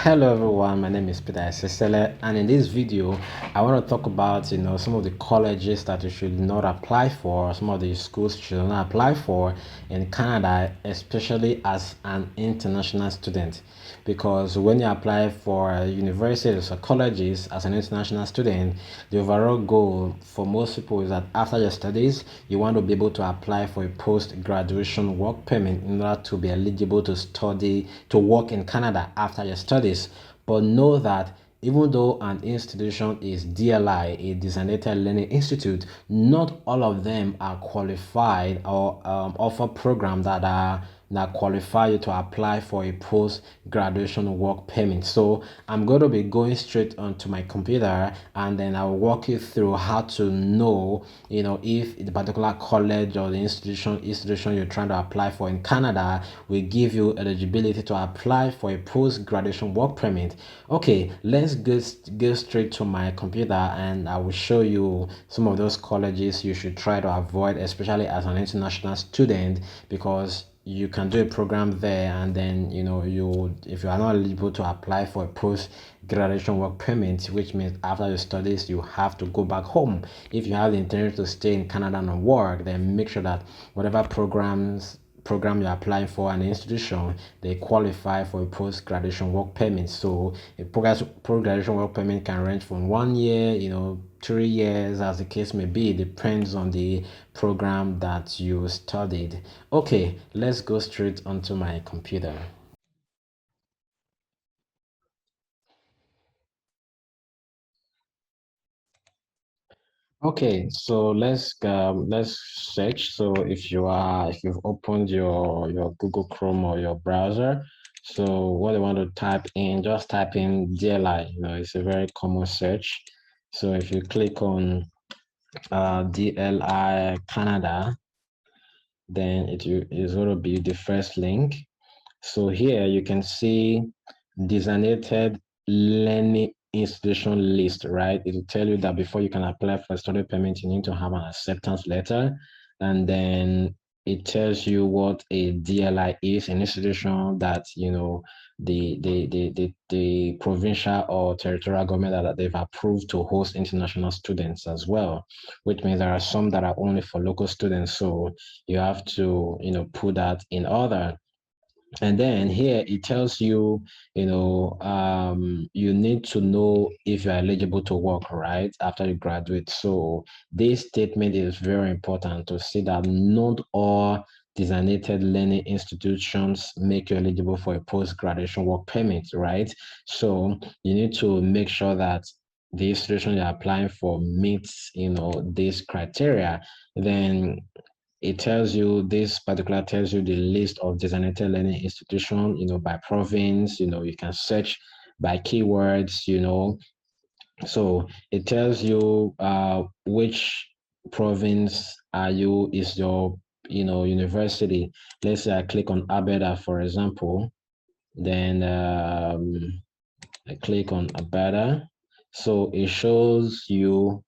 Hello everyone, my name is Peter Sesele, and in this video I want to talk about some of the colleges that you should not apply for, some of the schools you should not apply for in Canada, especially as an international student. Because when you apply for universities or colleges as an international student, the overall goal for most people is that after your studies you want to be able to apply for a post-graduation work permit in order to be eligible to work in Canada after your studies. But know that even though an institution is DLI, a designated learning institute, not all of them are qualified or offer programs that qualify you to apply for a post-graduation work permit. So I'm going to be going straight onto my computer, and then I'll walk you through how to know, if the particular college or the institution you're trying to apply for in Canada will give you eligibility to apply for a post-graduation work permit. Okay, let's go straight to my computer, and I will show you some of those colleges you should try to avoid, especially as an international student, because you can do a program there, and then you if you are not eligible to apply for a post graduation work permit, which means after your studies you have to go back home. If you have the intention to stay in Canada and work, then make sure that whatever program you're applying for an institution, they qualify for a post-graduation work permit. So a post-graduation work permit can range from 1 year, 3 years, as the case may be. It depends on the program that you studied. Okay, let's go straight onto my computer. Okay, so let's search. So if you've opened your Google Chrome or your browser, so what I want to type in, just type in DLI. It's a very common search. So if you click on DLI Canada, then it is going to be the first link. So here you can see designated learning institution list, right? It will tell you that before you can apply for a study permit, you need to have an acceptance letter. And then it tells you what a DLI is, an institution that, the provincial or territorial government that they've approved to host international students as well, which means there are some that are only for local students. So you have to, put that in order. And then here it tells you, you need to know if you're eligible to work, right, after you graduate. So this statement is very important to see that not all designated learning institutions make you eligible for a post-graduation work permit, right? So you need to make sure that the institution you're applying for meets, this criteria. Then this particular tells you the list of designated learning institution, by province. You can search by keywords. So it tells you which province is your university. Let's say I click on Alberta, for example. Then I click on Alberta. So it shows you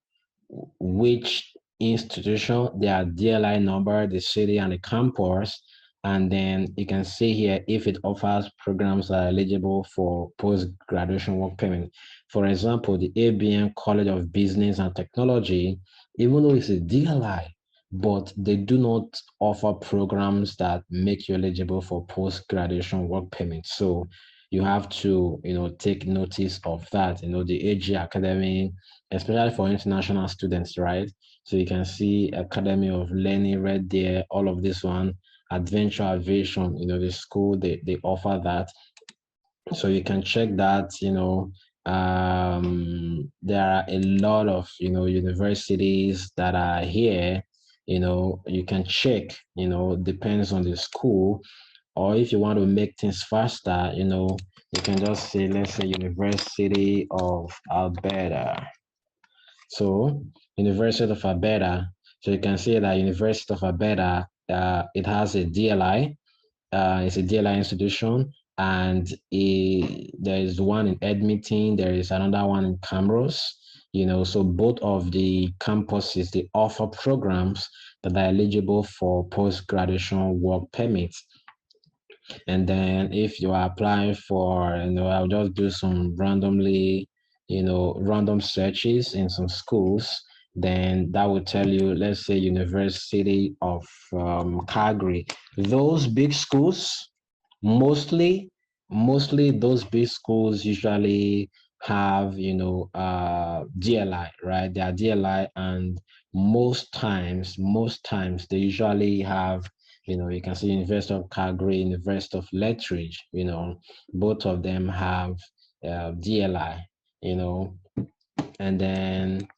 which institution, their DLI number, the city, and the campus. And then you can see here if it offers programs that are eligible for post-graduation work permit. For example, the ABN College of Business and Technology, even though it's a DLI, but they do not offer programs that make you eligible for post-graduation work permit. So you have to, take notice of that. The AG Academy, especially for international students, right? So you can see Academy of Learning right there, all of this one, Adventure Aviation, the school, they offer that. So you can check that. There are a lot of, universities that are here. You can check, depends on the school. Or if you want to make things faster, you can just say, let's say, University of Alberta. So University of Alberta. So you can see that University of Alberta, it has a DLI. It's a DLI institution, and there is one in Edmonton. There is another one in Camrose. So both of the campuses, they offer programs that are eligible for post-graduation work permits. And then if you are applying for, I'll just do some random searches in some schools. Then that will tell you, let's say, University of Calgary. Those big schools, mostly those big schools usually have, DLI, right? They are DLI, and most times they usually have, you can see University of Calgary, University of Lethbridge, both of them have DLI, and then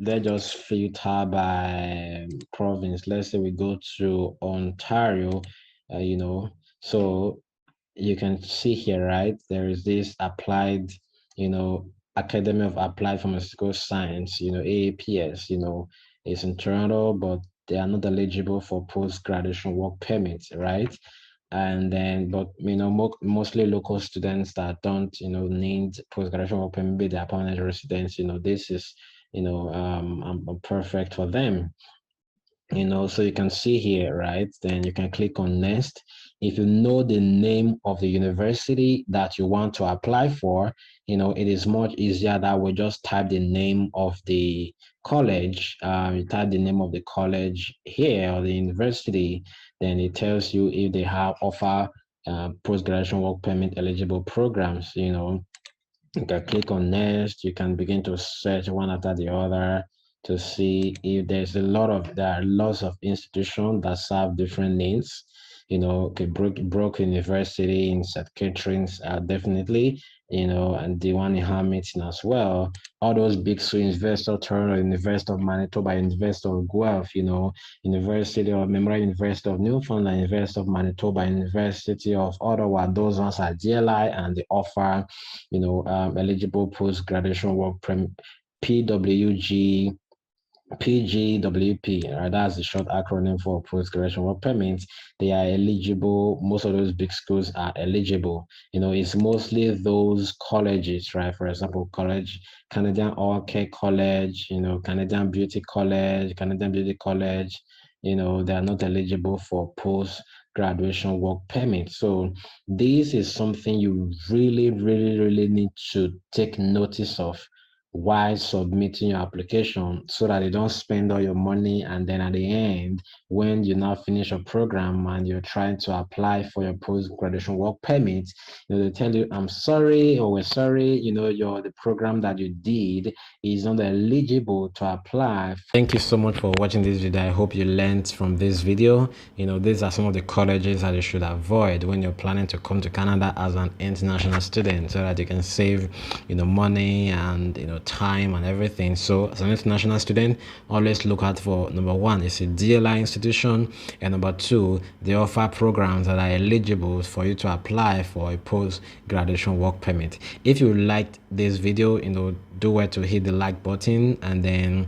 let's just filter by province. Let's say we go to Ontario, so you can see here, right? There is this applied, Academy of Applied Pharmaceutical Science, AAPS, it's in Toronto, but they are not eligible for post-graduation work permits, right? And then, but mostly local students that don't, need post-graduation work permit, they are permanent residents, this is, perfect for them. So you can see here, right? Then you can click on next. If you know the name of the university that you want to apply for, it is much easier that way. Just type the name of the college. You type the name of the college here or the university, then it tells you if they have offer post-graduation work permit eligible programs. You can click on next. You can begin to search one after the other to see if there are lots of institutions that serve different needs. Okay, Brook University in St. Catherine's, definitely, and the one in Hamilton as well. All those big schools, University of Toronto, University of Manitoba, University of Guelph, University of Memorial University of Newfoundland, University of Manitoba, University of Ottawa. Those ones are GLI, and they offer, eligible post-graduation work permit, PWG, PGWP, right? That's the short acronym for post-graduation work permits. They are eligible. Most of those big schools are eligible. It's mostly those colleges, right? For example, Canadian All Care College, Canadian Beauty College, they are not eligible for post-graduation work permit. So this is something you really, really, really need to take notice of while submitting your application, so that you don't spend all your money, and then at the end, when you now finish your program and you're trying to apply for your post-graduation work permit, they tell you, I'm sorry, or we're sorry, the program that you did is not eligible to apply. Thank you so much for watching this video. I hope you learned from this video. These are some of the colleges that you should avoid when you're planning to come to Canada as an international student, so that you can save money and time and everything. So as an international student, always look out for, number one, it's a DLI institution, and number two, they offer programs that are eligible for you to apply for a post-graduation work permit. If you liked this video, do well to hit the like button, and then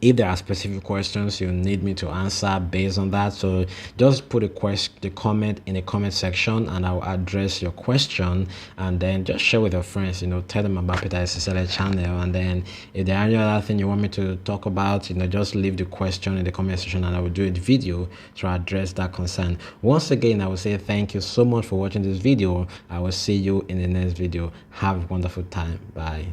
if there are specific questions you need me to answer based on that, so just put the comment in the comment section, and I'll address your question. And then just share with your friends, tell them about Peter SSLA channel. And then if there are any other thing you want me to talk about, just leave the question in the comment section, and I will do a video to address that concern. Once again, I will say thank you so much for watching this video. I will see you in the next video. Have a wonderful time. Bye.